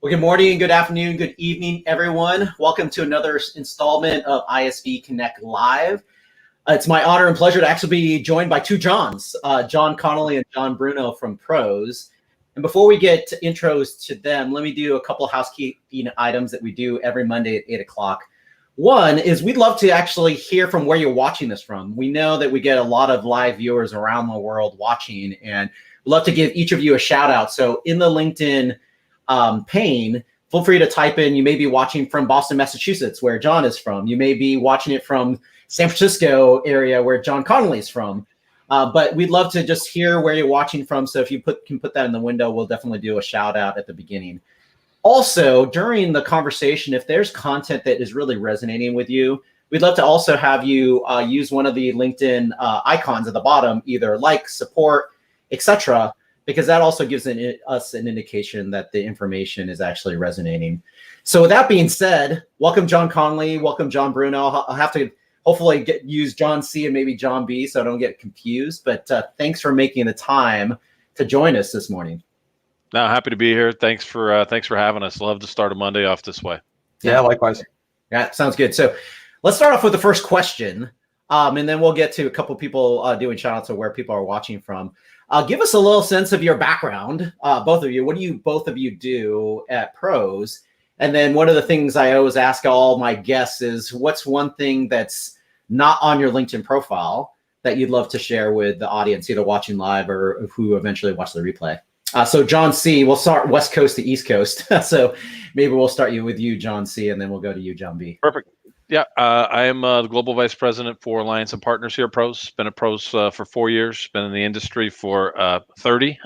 Well, good morning, good afternoon, good evening, everyone. Welcome to another installment of ISV Connect Live. It's my honor and pleasure to actually be joined by two Johns, John Connolly and John Bruno from Pros. And before we get to intros to them, let me do a couple of housekeeping items that we do every Monday at 8 o'clock. One is we'd love to actually hear from where you're watching this from. We know that we get a lot of live viewers around the world watching, and we'd love to give each of you a shout out. So in the LinkedIn pane, feel free to type in, you may be watching from Boston, Massachusetts, where John is from. You may be watching it from San Francisco area where John Connolly is from. But we'd love to just hear where you're watching from. So if you can put that in the window, we'll definitely do a shout out at the beginning. Also, during the conversation, if there's content that is really resonating with you, we'd love to also have you use one of the LinkedIn icons at the bottom, either like, support, etc., because that also gives us an indication that the information is actually resonating. So with that being said, welcome John Connolly, welcome John Bruno. I'll have to hopefully use John C and maybe John B so I don't get confused, but thanks for making the time to join us this morning. No, happy to be here. Thanks for having us. Love to start a Monday off this way. Yeah, likewise. Yeah, sounds good. So let's start off with the first question, and then we'll get to a couple people doing shout outs of where people are watching from. Give us a little sense of your background, both of you. What do both of you do at Pros? And then one of the things I always ask all my guests is, what's one thing that's not on your LinkedIn profile that you'd love to share with the audience, either watching live or who eventually watch the replay? So John C, we'll start West Coast to East Coast. So maybe we'll start with you, John C, and then we'll go to you, John B. Perfect. Yeah, I am the Global Vice President for Alliance and Partners here at Pros. Been at Pros for 4 years. Been in the industry for 30.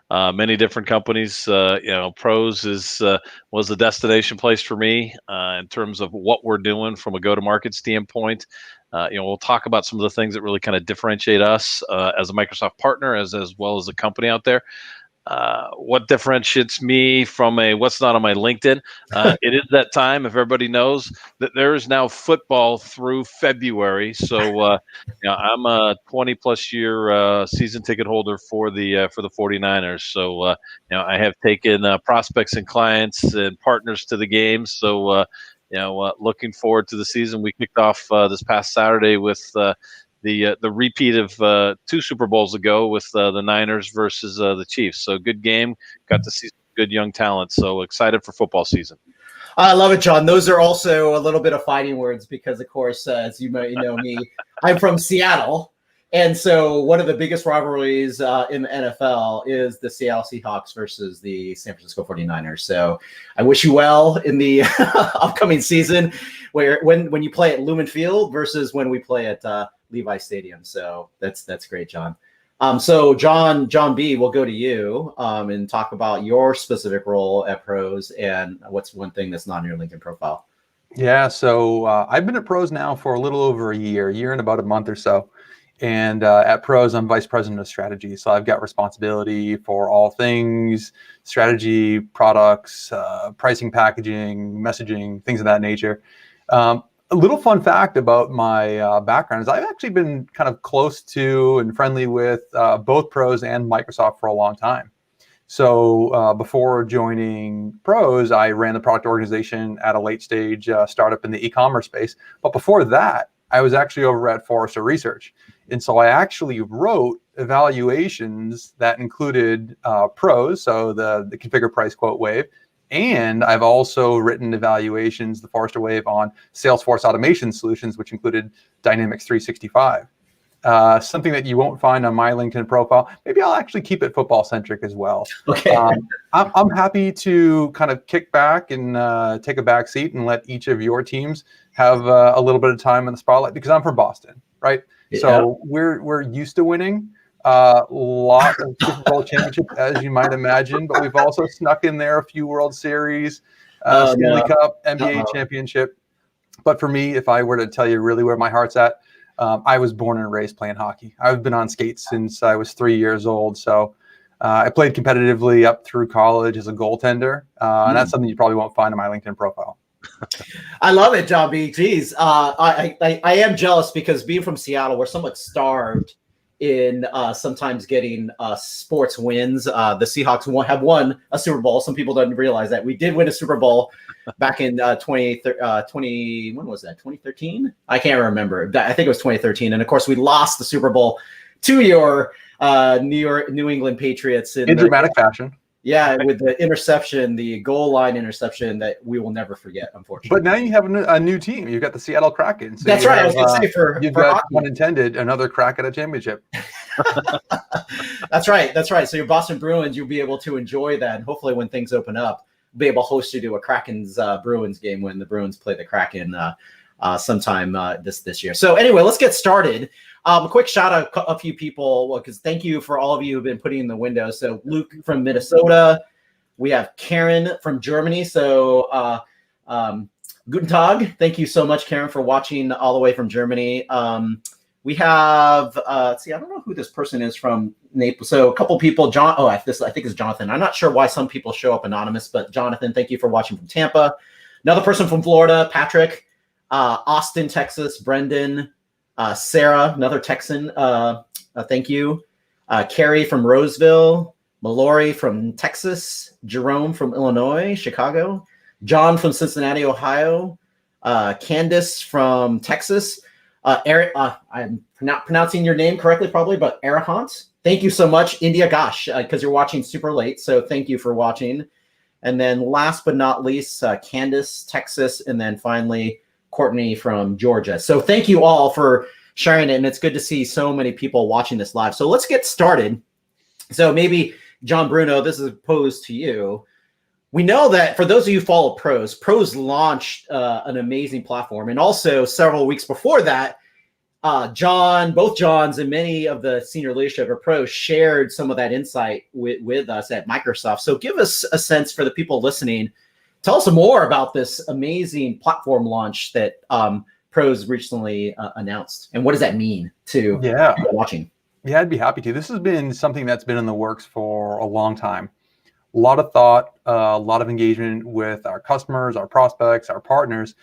Many different companies. Pros was the destination place for me in terms of what we're doing from a go-to-market standpoint. We'll talk about some of the things that really kind of differentiate us as a Microsoft partner, as well as the company out there. What differentiates me from what's not on my LinkedIn? It is that time, if everybody knows, that there is now football through February. So I'm a 20+ year season ticket holder for the 49ers. So I have taken prospects and clients and partners to the games. So looking forward to the season. We kicked off this past Saturday with the repeat of 2 Super Bowls ago with the Niners versus the Chiefs. So good game. Got to see some good young talent. So excited for football season. I love it, John. Those are also a little bit of fighting words because, of course, as you might know me, I'm from Seattle. And so one of the biggest rivalries in the NFL is the Seattle Seahawks versus the San Francisco 49ers. So I wish you well in the upcoming season when you play at Lumen Field versus when we play at Levi Stadium. So that's great, John. So John B, we'll go to you and talk about your specific role at Pros and what's one thing that's not on your LinkedIn profile. Yeah, so I've been at Pros now for a little over a year and about a month or so. And at Pros, I'm Vice President of Strategy. So I've got responsibility for all things strategy, products, pricing, packaging, messaging, things of that nature. A little fun fact about my background is I've actually been kind of close to and friendly with both Pros and Microsoft for a long time. So before joining Pros, I ran the product organization at a late stage startup in the e-commerce space. But before that, I was actually over at Forrester Research. And so I actually wrote evaluations that included Pros, so the configure, price, quote, wave. And I've also written evaluations, the Forrester Wave, on Salesforce automation solutions, which included Dynamics 365. Something that you won't find on my LinkedIn profile. Maybe I'll actually keep it football centric as well. Okay. I'm happy to kind of kick back and take a back seat and let each of your teams have a little bit of time in the spotlight because I'm from Boston, right? Yeah. So we're used to winning. Lot of Super Bowl championships, as you might imagine, but we've also snuck in there a few World Series, Stanley Cup, NBA championship. But for me, if I were to tell you really where my heart's at, I was born and raised playing hockey. I've been on skates since I was 3 years old. So I played competitively up through college as a goaltender. And that's something you probably won't find on my LinkedIn profile. I love it, John B. Geez, I am jealous because being from Seattle, we're somewhat starved in sometimes getting sports wins. The Seahawks have won a Super Bowl. Some people don't realize that we did win a Super Bowl back in 20, when was that? 2013? I can't remember. I think it was 2013. And of course, we lost the Super Bowl to your New England Patriots in dramatic fashion. Yeah, with the interception, the goal line interception that we will never forget, unfortunately. But now you have a new team. You've got the Seattle Kraken. So that's right. I was going to say you've got unintended another crack at a championship. That's right. That's right. So your Boston Bruins, you'll be able to enjoy that. And hopefully when things open up, be able to host you to a Kraken's Bruins game when the Bruins play the Kraken sometime this year. So anyway, let's get started. A quick shout out a few people, because thank you for all of you who've been putting in the window. So Luke from Minnesota, we have Karen from Germany. So Guten Tag. Thank you so much, Karen, for watching all the way from Germany. We have, I don't know who this person is from Naples. So a couple people, I think it's Jonathan. I'm not sure why some people show up anonymous, but Jonathan, thank you for watching from Tampa. Another person from Florida, Patrick, Austin, Texas, Brendan, Sarah, another Texan, thank you. Carrie from Roseville, Mallory from Texas, Jerome from Illinois, Chicago, John from Cincinnati, Ohio, Candace from Texas, Eric, I'm not pronouncing your name correctly probably, but Arahant, thank you so much. India Gosh, because you're watching super late, so thank you for watching. And then last but not least, Candace, Texas, and then finally, Courtney from Georgia. So thank you all for sharing it, and it's good to see so many people watching this live. So let's get started. So maybe, John Bruno, this is posed to you. We know that for those of you who follow Pros launched an amazing platform, and also several weeks before that, both Johns and many of the senior leadership of Pros shared some of that insight with us at Microsoft. So give us a sense for the people listening. Tell us more about this amazing platform launch that Pros recently announced, and what does that mean to people watching? Yeah, I'd be happy to. This has been something that's been in the works for a long time. A lot of thought, a lot of engagement with our customers, our prospects, our partners.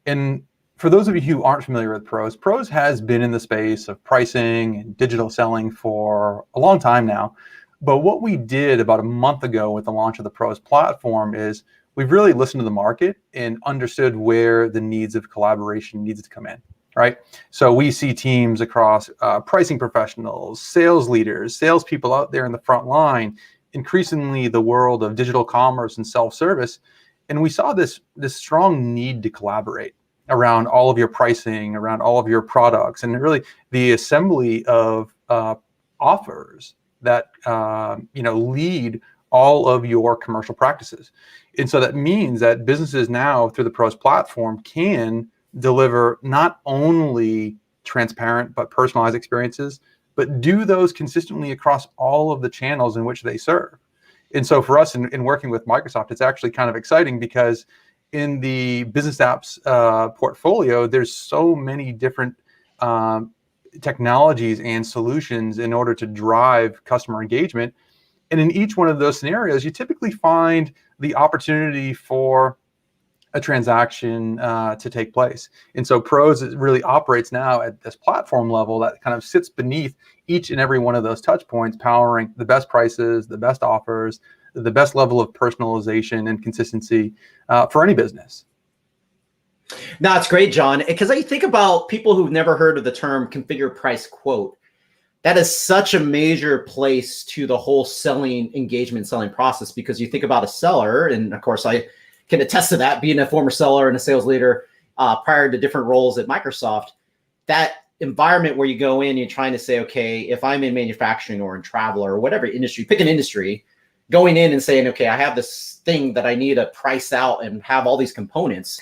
And for those of you who aren't familiar with Pros has been in the space of pricing and digital selling for a long time now. But what we did about a month ago with the launch of the Pros platform is we've really listened to the market and understood where the needs of collaboration needs to come in, right? So we see teams across pricing professionals, sales leaders, salespeople out there in the front line, increasingly the world of digital commerce and self-service. And we saw this strong need to collaborate around all of your pricing, around all of your products, and really the assembly of offers that lead all of your commercial practices. And so that means that businesses now through the Pros platform can deliver not only transparent but personalized experiences, but do those consistently across all of the channels in which they serve. And so for us in working with Microsoft, it's actually kind of exciting because in the business apps portfolio, there's so many different technologies and solutions in order to drive customer engagement. And in each one of those scenarios, you typically find the opportunity for a transaction to take place. And so Pros really operates now at this platform level that kind of sits beneath each and every one of those touch points, powering the best prices, the best offers, the best level of personalization and consistency for any business. No, it's great, John, because I think about people who've never heard of the term configure, price, quote. That is such a major place to the whole selling process, because you think about a seller, and of course I can attest to that, being a former seller and a sales leader prior to different roles at Microsoft. That environment where you go in, you're trying to say, okay, if I'm in manufacturing or in travel or whatever industry, pick an industry, going in and saying, okay, I have this thing that I need to price out and have all these components.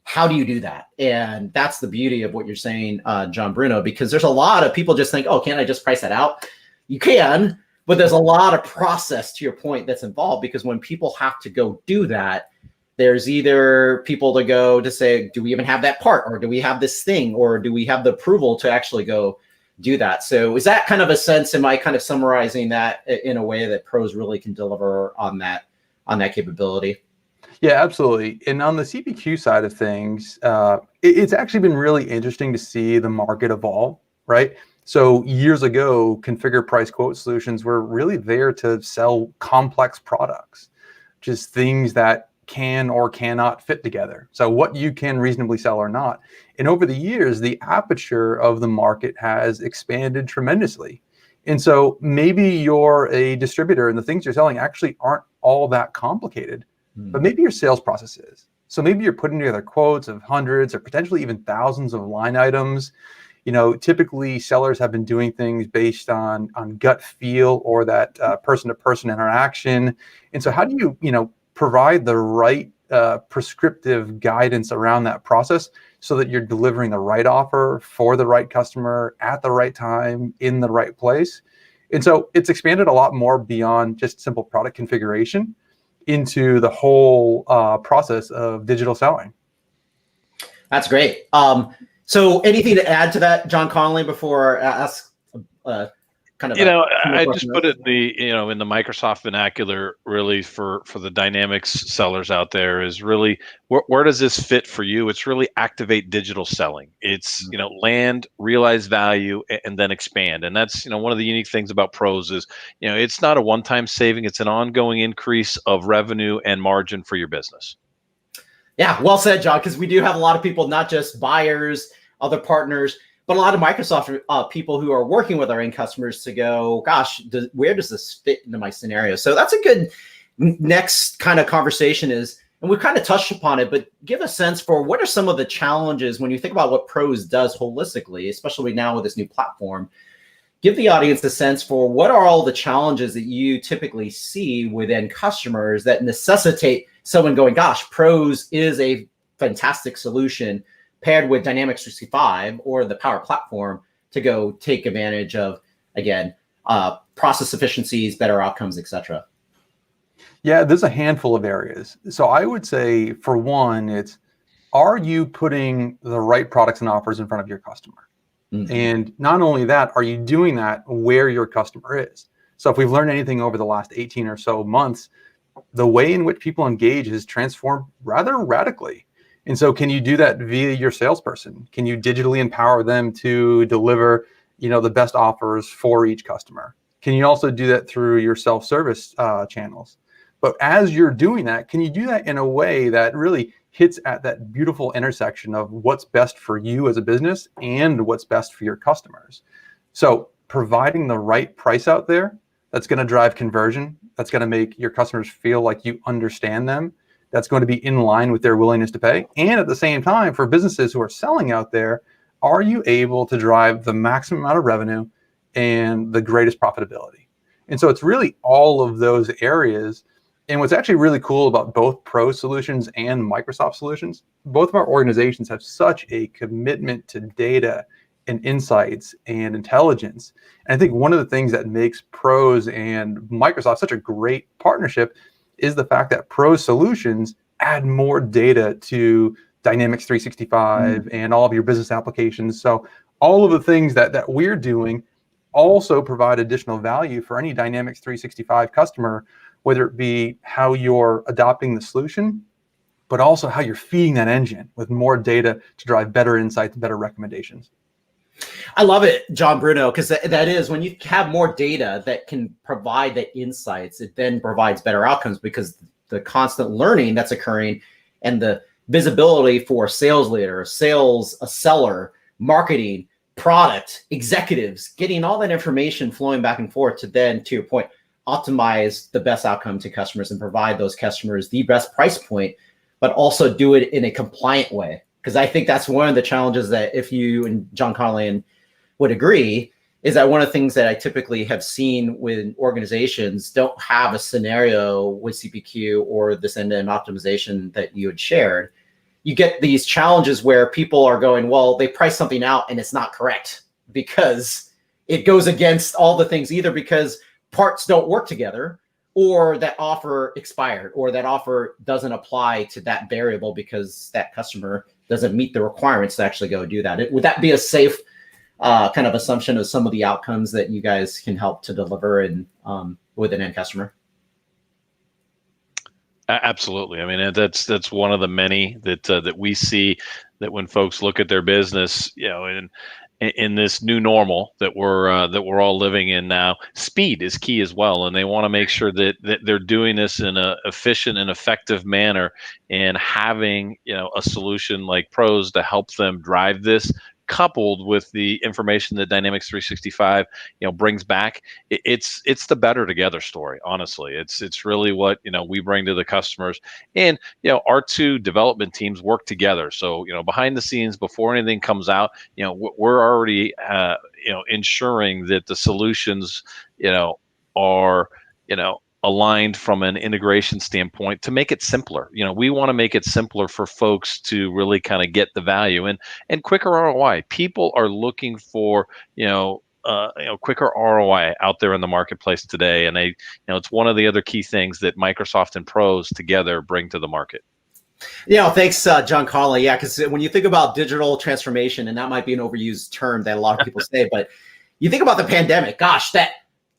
How do you do that? And that's the beauty of what you're saying, John Bruno, because there's a lot of people just think, oh, can't I just price that out? You can, but there's a lot of process, to your point, that's involved, because when people have to go do that, there's either people to go to say, do we even have that part? Or do we have this thing? Or do we have the approval to actually go do that? So is that kind of a sense, am I kind of summarizing that in a way that Pros really can deliver on that capability? Yeah, absolutely. And on the CPQ side of things, it's actually been really interesting to see the market evolve, right? So years ago, configure price quote solutions were really there to sell complex products, just things that can or cannot fit together. So what you can reasonably sell or not. And over the years, the aperture of the market has expanded tremendously. And so maybe you're a distributor and the things you're selling actually aren't all that complicated, but maybe your sales process is. So maybe you're putting together quotes of hundreds or potentially even thousands of line items. Typically sellers have been doing things based on gut feel or that person-to-person interaction. And so how do you, provide the right prescriptive guidance around that process so that you're delivering the right offer for the right customer at the right time in the right place? And so it's expanded a lot more beyond just simple product configuration into the whole process of digital selling. That's great. So anything to add to that, John Connolly, before I ask kind of I just put it in the Microsoft vernacular, really for the Dynamics sellers out there, is really where does this fit for you? It's really activate digital selling. It's land, realize value, and then expand. And that's one of the unique things about pros is it's not a one-time saving, it's an ongoing increase of revenue and margin for your business. Yeah, well said, John, because we do have a lot of people, not just buyers, other partners, but a lot of Microsoft people who are working with our end customers to go, gosh, where does this fit into my scenario? So that's a good next kind of conversation is, and we've kind of touched upon it, but give a sense for what are some of the challenges when you think about what Pros does holistically, especially now with this new platform. Give the audience a sense for what are all the challenges that you typically see within customers that necessitate someone going, gosh, Pros is a fantastic solution paired with Dynamics 365 or the Power Platform to go take advantage of, again, process efficiencies, better outcomes, etc. Yeah, there's a handful of areas. So I would say, for one, are you putting the right products and offers in front of your customer? Mm-hmm. And not only that, are you doing that where your customer is? So if we've learned anything over the last 18 or so months, the way in which people engage has transformed rather radically. And so can you do that via your salesperson? Can you digitally empower them to deliver, the best offers for each customer? Can you also do that through your self-service channels? But as you're doing that, can you do that in a way that really hits at that beautiful intersection of what's best for you as a business and what's best for your customers? So providing the right price out there, that's going to drive conversion. That's going to make your customers feel like you understand them. That's going to be in line with their willingness to pay. And at the same time, for businesses who are selling out there, are you able to drive the maximum amount of revenue and the greatest profitability? And so it's really all of those areas. And what's actually really cool about both Pro solutions and Microsoft solutions, both of our organizations have such a commitment to data and insights and intelligence. And I think one of the things that makes Pros and Microsoft such a great partnership is the fact that Pro solutions add more data to Dynamics 365 and all of your business applications. So all of the things that we're doing also provide additional value for any Dynamics 365 customer, whether it be how you're adopting the solution, but also how you're feeding that engine with more data to drive better insights, better recommendations. I love it, John Bruno, because that is when you have more data that can provide the insights, it then provides better outcomes because the constant learning that's occurring and the visibility for a sales leader, a seller, marketing, product, executives, getting all that information flowing back and forth to then, to your point, optimize the best outcome to customers and provide those customers the best price point, but also do it in a compliant way. Because I think that's one of the challenges that, if you and John Connolly would agree, is that one of the things that I typically have seen when organizations don't have a scenario with CPQ or this end-to-end optimization that you had shared, you get these challenges where people are going, well, they price something out and it's not correct because it goes against all the things, either because parts don't work together or that offer expired or that offer doesn't apply to that variable because that customer doesn't meet the requirements to actually go do that. Would that be a safe kind of assumption of some of the outcomes that you guys can help to deliver in with an end customer? Absolutely. I mean, that's one of the many that we see, that when folks look at their business, and in this new normal that we're all living in now, speed is key as well, and they want to make sure that they're doing this in a efficient and effective manner, and having a solution like Pros to help them drive this, coupled with the information that Dynamics 365 brings back. It's the better together story. Honestly, it's really what we bring to the customers, and our two development teams work together. So behind the scenes, before anything comes out, we're already ensuring that the solutions are aligned from an integration standpoint to make it simpler. We want to make it simpler for folks to really kind of get the value and quicker ROI. People are looking for quicker ROI out there in the marketplace today, and it's one of the other key things that Microsoft and Pros together bring to the market. Thanks, John Connolly. Yeah, because when you think about digital transformation, and that might be an overused term that a lot of people say, but you think about the pandemic, gosh, that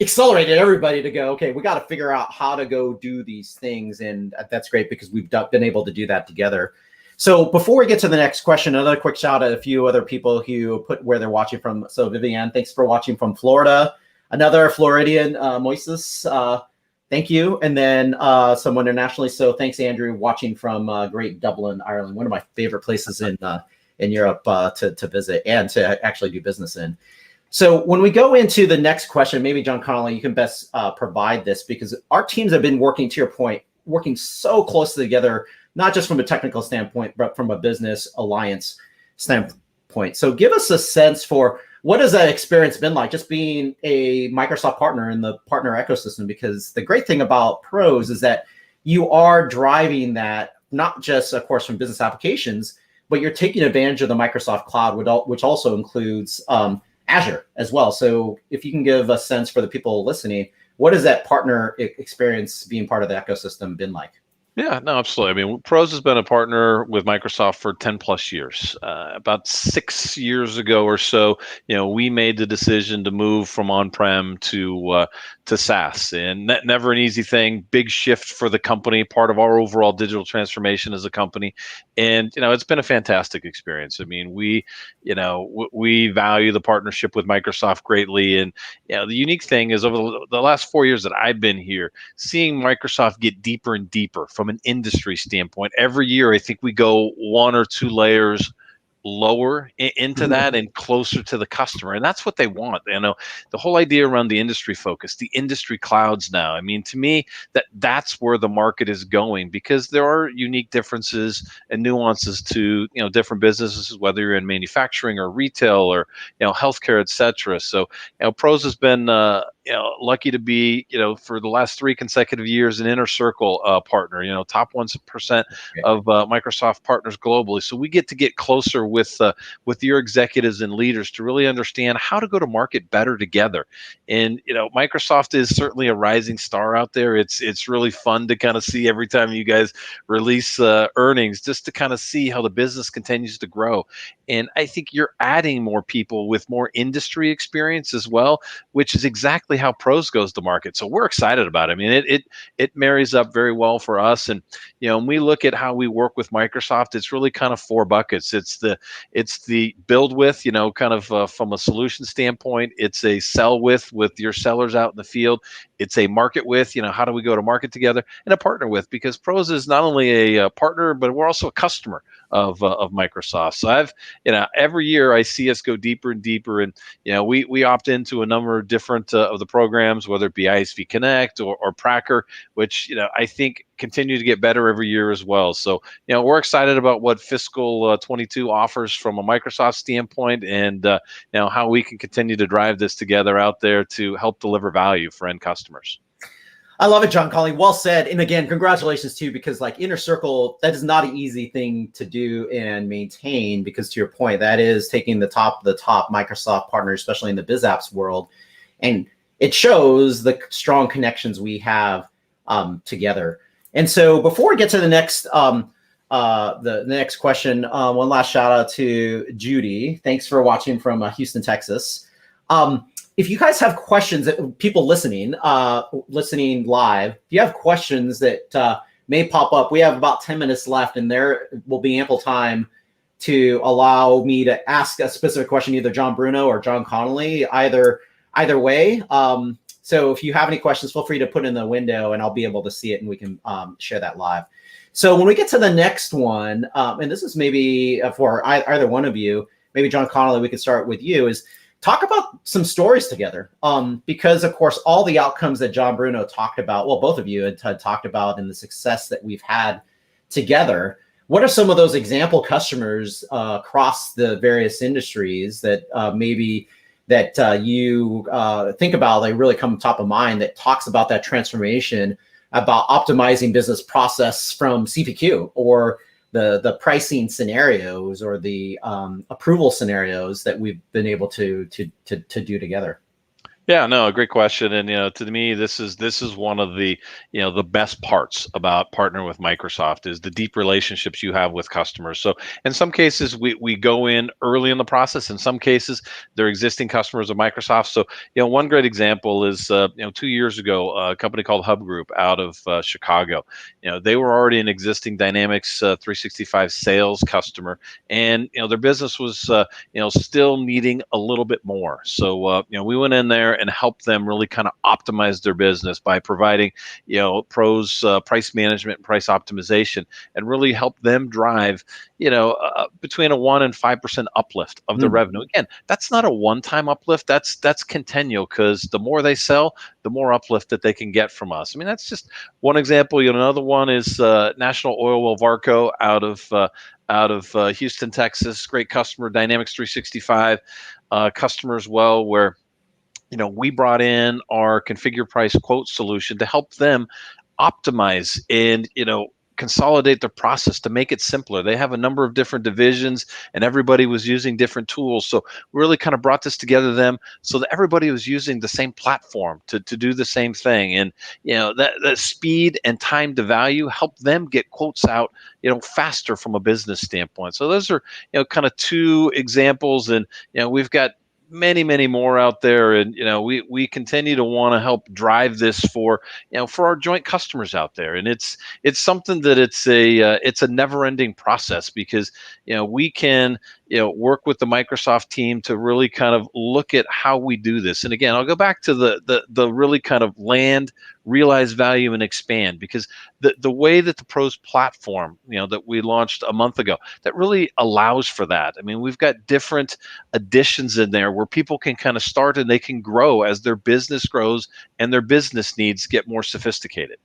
accelerated everybody to go, okay, we got to figure out how to go do these things. And that's great because we've been able to do that together. So before we get to the next question, another quick shout out, a few other people who put where they're watching from. So Vivian, thanks for watching from Florida. Another Floridian, Moises, thank you. And then someone internationally. So thanks, Andrew, watching from great Dublin, Ireland, one of my favorite places in Europe to visit and to actually do business in. So when we go into the next question, maybe John Connolly, you can best provide this, because our teams have been working, to your point, working so closely together, not just from a technical standpoint, but from a business alliance standpoint. So give us a sense for what has that experience been like, just being a Microsoft partner in the partner ecosystem? Because the great thing about Pros is that you are driving that, not just, of course, from business applications, but you're taking advantage of the Microsoft Cloud, which also includes Azure as well. So if you can give a sense for the people listening, what has that partner experience being part of the ecosystem been like? Yeah, no, absolutely. I mean, Pros has been a partner with Microsoft for 10 plus years. About 6 years ago or so, we made the decision to move from on-prem to SaaS, and never an easy thing. Big shift for the company, part of our overall digital transformation as a company, and it's been a fantastic experience. I mean, we value the partnership with Microsoft greatly, and the unique thing is, over the last 4 years that I've been here, seeing Microsoft get deeper and deeper from an industry standpoint. Every year, I think we go 1 or 2 layers lower into that and closer to the customer, and that's what they want. The whole idea around the industry focus, the industry clouds now, I mean, to me, that's where the market is going, because there are unique differences and nuances to different businesses, whether you're in manufacturing or retail or healthcare, etc. So Pros has been lucky to be for the last 3 consecutive years an inner circle partner, top 1% of Microsoft partners globally. So we get closer with your executives and leaders to really understand how to go to market better together. And Microsoft is certainly a rising star out there. It's really fun to kind of see every time you guys release earnings, just to kind of see how the business continues to grow. And I think you're adding more people with more industry experience as well, which is exactly how Pros goes to market. So we're excited about it. I mean, it marries up very well for us. And when we look at how we work with Microsoft, it's really kind of 4 buckets. It's the build with, kind of from a solution standpoint. It's a sell with your sellers out in the field. It's a market with, how do we go to market together, and a partner with, because Pros is not only a partner, but we're also a customer of Microsoft. So every year I see us go deeper and deeper, and we opt into a number of different of the programs, whether it be ISV Connect or Pracker, which I think continue to get better every year as well. So we're excited about what fiscal 22 offers from a Microsoft standpoint, and how we can continue to drive this together out there to help deliver value for end customers. I love it, John Connolly. Well said. And again, congratulations too, because like Inner Circle, that is not an easy thing to do and maintain, because to your point, that is taking the top Microsoft partners, especially in the biz apps world. And it shows the strong connections we have together. And so before we get to the next question, one last shout out to Judy. Thanks for watching from Houston, Texas. If you guys have questions, that people listening live, if you have questions that may pop up, we have about 10 minutes left, and there will be ample time to allow me to ask a specific question, either John Bruno or John Connolly, either way. So if you have any questions, feel free to put in the window and I'll be able to see it and we can share that live. So when we get to the next one, and this is maybe for either one of you, maybe John Connolly, we could start with you, is talk about some stories together. Because of course, all the outcomes that John Bruno talked about, well, both of you had talked about, and the success that we've had together. What are some of those example customers across the various industries that maybe that you think about, they really come top of mind, that talks about that transformation, about optimizing business process from CPQ, or the pricing scenarios, or the approval scenarios that we've been able to do together? Yeah, no, a great question. And, to me, this is one of the, the best parts about partnering with Microsoft is the deep relationships you have with customers. So in some cases, we go in early in the process. In some cases, they're existing customers of Microsoft. So, one great example is, 2 years ago, a company called Hub Group out of Chicago. They were already an existing Dynamics 365 sales customer, and, their business was, still needing a little bit more. So, we went in there and help them really kind of optimize their business by providing, pros, price management and price optimization, and really help them drive, between a 1% and 5% uplift of the revenue. Again, that's not a one-time uplift. That's continual, because the more they sell, the more uplift that they can get from us. I mean, that's just one example. Another one is National Oilwell Varco out of Houston, Texas. Great customer, Dynamics 365 customer as well, where we brought in our configure price quote solution to help them optimize and, consolidate the process to make it simpler. They have a number of different divisions and everybody was using different tools. So we really kind of brought this together them so that everybody was using the same platform to do the same thing. And, that speed and time to value helped them get quotes out, faster from a business standpoint. So those are, kind of two examples. And, we've got many more out there, and we continue to want to help drive this for our joint customers out there. And it's something that it's a never-ending process, because we can work with the Microsoft team to really kind of look at how we do this. And again, I'll go back to the really kind of land, realize value, and expand, because the way that the pros platform that we launched a month ago, that really allows for that. I mean, we've got different additions in there where people can kind of start and they can grow as their business grows and their business needs get more sophisticated.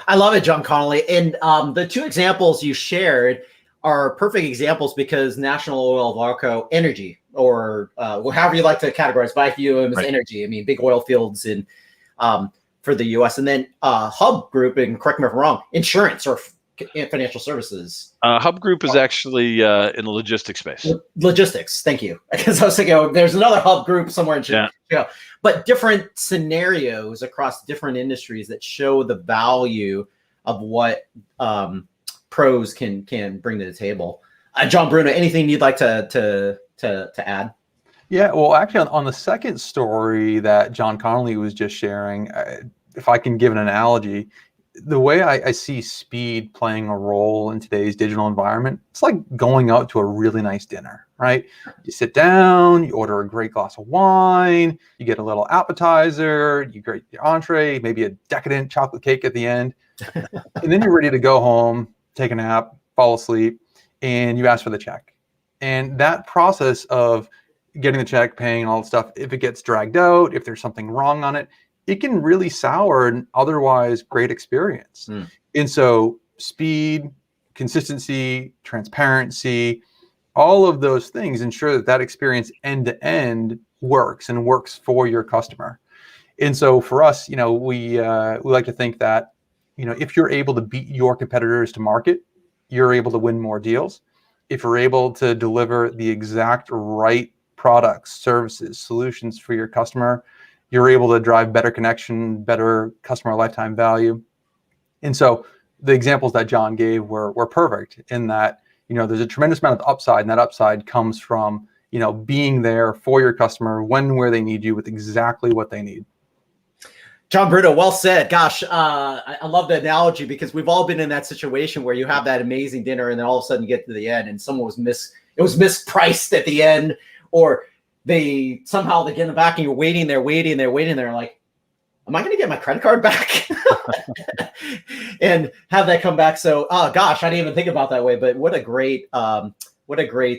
I love it, John Connolly. And the two examples you shared are perfect examples, because National Oil Varco Energy, or however you like to categorize, but I view them as energy. I mean, big oil fields in for the U.S. And then Hub Group, and correct me if I'm wrong, insurance or financial services. Hub Group is actually in the logistics space. Logistics, thank you. Because I was thinking, there's another Hub Group somewhere in Chicago. Yeah. But different scenarios across different industries that show the value of what pros can bring to the table. John Bruno, anything you'd like to add? Yeah, well, actually, on the second story that John Connolly was just sharing, if I can give an analogy, the way I see speed playing a role in today's digital environment, it's like going out to a really nice dinner, right? You sit down, you order a great glass of wine, you get a little appetizer, you get your entree, maybe a decadent chocolate cake at the end, and then you're ready to go home, take a nap, fall asleep, and you ask for the check. And that process of getting the check, paying, all that stuff, if it gets dragged out, if there's something wrong on it, it can really sour an otherwise great experience. And so speed, consistency, transparency, all of those things ensure that experience end to end works and works for your customer. And so for us, we like to think that, if you're able to beat your competitors to market, you're able to win more deals. If you're able to deliver the exact right products, services, solutions for your customer, you're able to drive better connection, better customer lifetime value. And so the examples that John gave were perfect in that, there's a tremendous amount of upside, and that upside comes from, being there for your customer when, where they need you with exactly what they need. John Bruno, well said. Gosh, I love the analogy because we've all been in that situation where you have that amazing dinner and then all of a sudden you get to the end and someone was mispriced at the end, or they get in the back and you're waiting there, like, am I going to get my credit card back? And have that come back. So, oh gosh, I didn't even think about that way, but what a great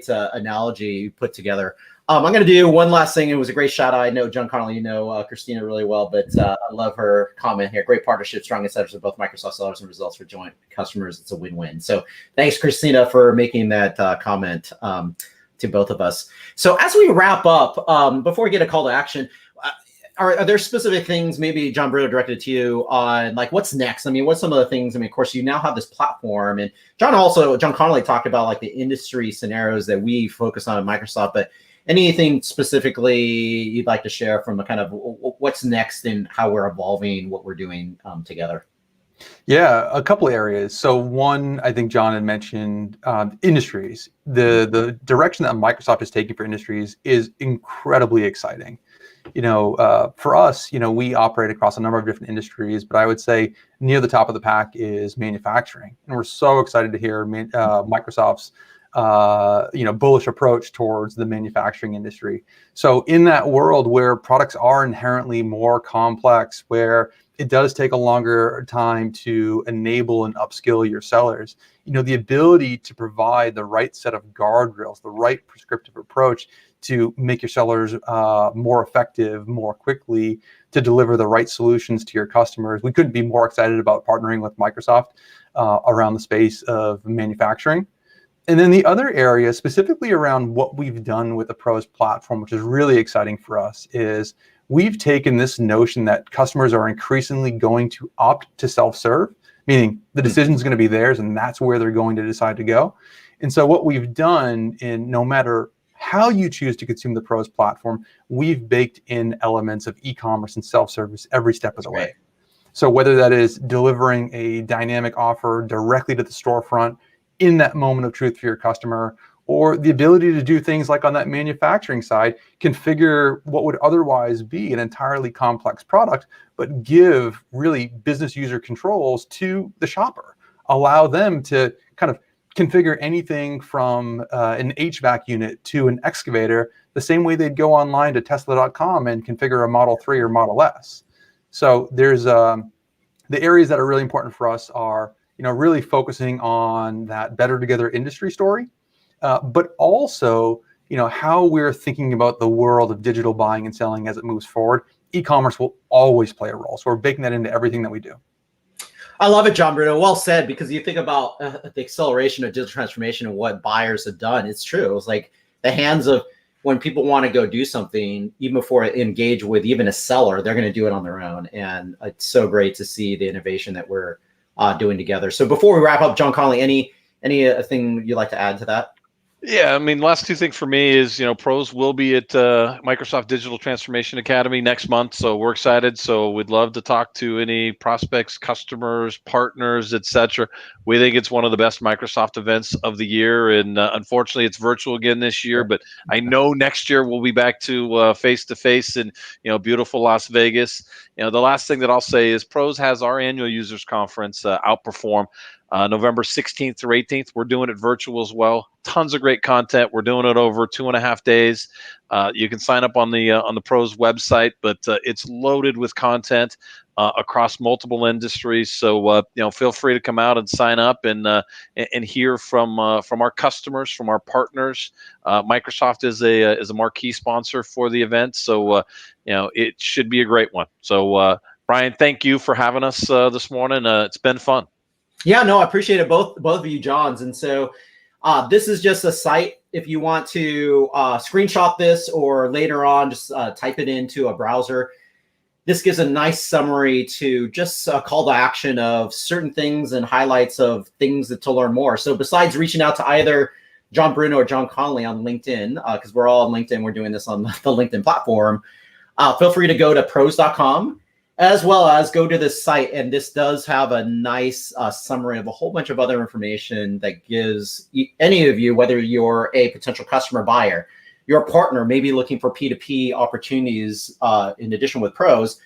analogy you put together. I'm going to do one last thing. It was a great shout out. I know John Connolly, you know Christina really well, but I love her comment here. Great partnership, strong incentives of both Microsoft sellers and results for joint customers. It's a win-win. So thanks, Christina, for making that comment to both of us. So as we wrap up, before we get a call to action, are there specific things, maybe John Bruno directed to you on like what's next? I mean, what's some of the things? I mean, of course, you now have this platform, and John Connolly talked about like the industry scenarios that we focus on at Microsoft, but anything specifically you'd like to share from a kind of what's next and how we're evolving what we're doing together? Yeah, a couple of areas. So one, I think John had mentioned industries. The direction that Microsoft is taking for industries is incredibly exciting. For us, we operate across a number of different industries, but I would say near the top of the pack is manufacturing. And we're so excited to hear Microsoft's bullish approach towards the manufacturing industry. So in that world where products are inherently more complex, where it does take a longer time to enable and upskill your sellers, the ability to provide the right set of guardrails, the right prescriptive approach to make your sellers more effective, more quickly, to deliver the right solutions to your customers. We couldn't be more excited about partnering with Microsoft around the space of manufacturing. And then the other area, specifically around what we've done with the Pros platform, which is really exciting for us, is we've taken this notion that customers are increasingly going to opt to self-serve, meaning the decision is going to be theirs and that's where they're going to decide to go. And so what we've done, in no matter how you choose to consume the Pros platform, we've baked in elements of e-commerce and self-service every step of the way. So whether that is delivering a dynamic offer directly to the storefront in that moment of truth for your customer, or the ability to do things like on that manufacturing side, configure what would otherwise be an entirely complex product, but give really business user controls to the shopper. Allow them to kind of configure anything from an HVAC unit to an excavator the same way they'd go online to Tesla.com and configure a Model 3 or Model S. So there's the areas that are really important for us are really focusing on that better together industry story, but also, how we're thinking about the world of digital buying and selling as it moves forward. E-commerce will always play a role. So we're baking that into everything that we do. I love it, John Bruno. Well said, because you think about the acceleration of digital transformation and what buyers have done. It's true. It's like the hands of when people want to go do something, even before they engage with even a seller, they're going to do it on their own. And it's so great to see the innovation that we're doing together. So before we wrap up, John Connolly, anything you'd like to add to that? Yeah, I mean, last two things for me is, Pros will be at Microsoft Digital Transformation Academy next month. So we're excited. So we'd love to talk to any prospects, customers, partners, etc. We think it's one of the best Microsoft events of the year. And unfortunately, it's virtual again this year. But I know next year we'll be back to face-to-face in, beautiful Las Vegas. The last thing that I'll say is Pros has our annual users conference, Outperform. November 16th through 18th. We're doing it virtual as well. Tons of great content. We're doing it over 2.5 days. You can sign up on the Pros website, but it's loaded with content across multiple industries. So feel free to come out and sign up and hear from our customers, from our partners. Microsoft is a marquee sponsor for the event, so it should be a great one. So Brian, thank you for having us this morning. It's been fun. Yeah, no, I appreciate it, both of you, Johns. And so this is just a site. If you want to screenshot this or later on just type it into a browser, this gives a nice summary to just a call to action of certain things and highlights of things to learn more. So besides reaching out to either John Bruno or John Connolly on LinkedIn, because we're all on LinkedIn, we're doing this on the LinkedIn platform, feel free to go to pros.com. as well as go to this site. And this does have a nice summary of a whole bunch of other information that gives any of you, whether you're a potential customer buyer, your partner, maybe looking for P2P opportunities in addition with Pros,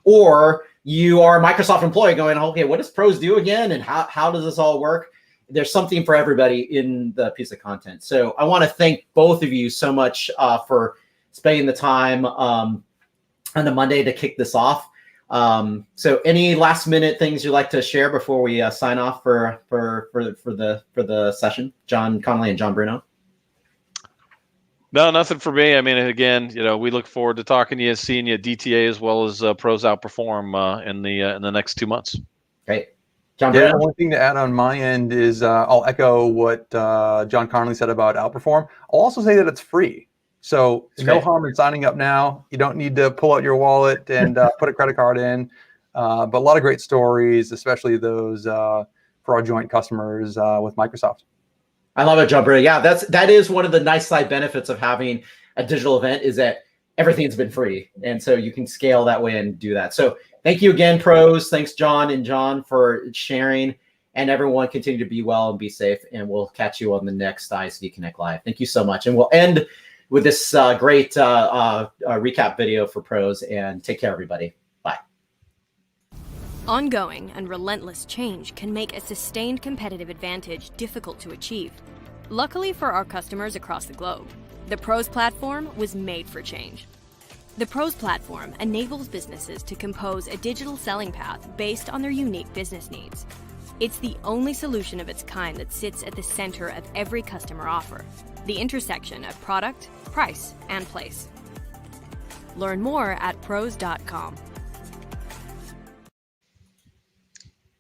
or you are a Microsoft employee going, okay, what does Pros do again? And how does this all work? There's something for everybody in the piece of content. So I want to thank both of you so much for spending the time on the Monday to kick this off. So any last minute things you'd like to share before we sign off for the session, John Connolly and John Bruno? No, nothing for me. I mean, again, we look forward to talking to you, seeing you at DTA as well as Pros Outperform in the next 2 months. Great. John Yeah, Bruno? one thing to add on my end is I'll echo what John Connolly said about Outperform. I'll also say that it's free. So no harm in signing up now. You don't need to pull out your wallet and put a credit card in. But a lot of great stories, especially those for our joint customers with Microsoft. I love it, John Bruno. Yeah, that is one of the nice side benefits of having a digital event is that everything's been free. And so you can scale that way and do that. So thank you again, Pros. Thanks, John and John, for sharing. And everyone continue to be well and be safe. And we'll catch you on the next ISV Connect Live. Thank you so much. And we'll end with this great recap video for Pros. And take care, everybody. Bye. Ongoing and relentless change can make a sustained competitive advantage difficult to achieve. Luckily for our customers across the globe, the Pros platform was made for change. The Pros platform enables businesses to compose a digital selling path based on their unique business needs. It's the only solution of its kind that sits at the center of every customer offer, the intersection of product, price, and place. Learn more at pros.com.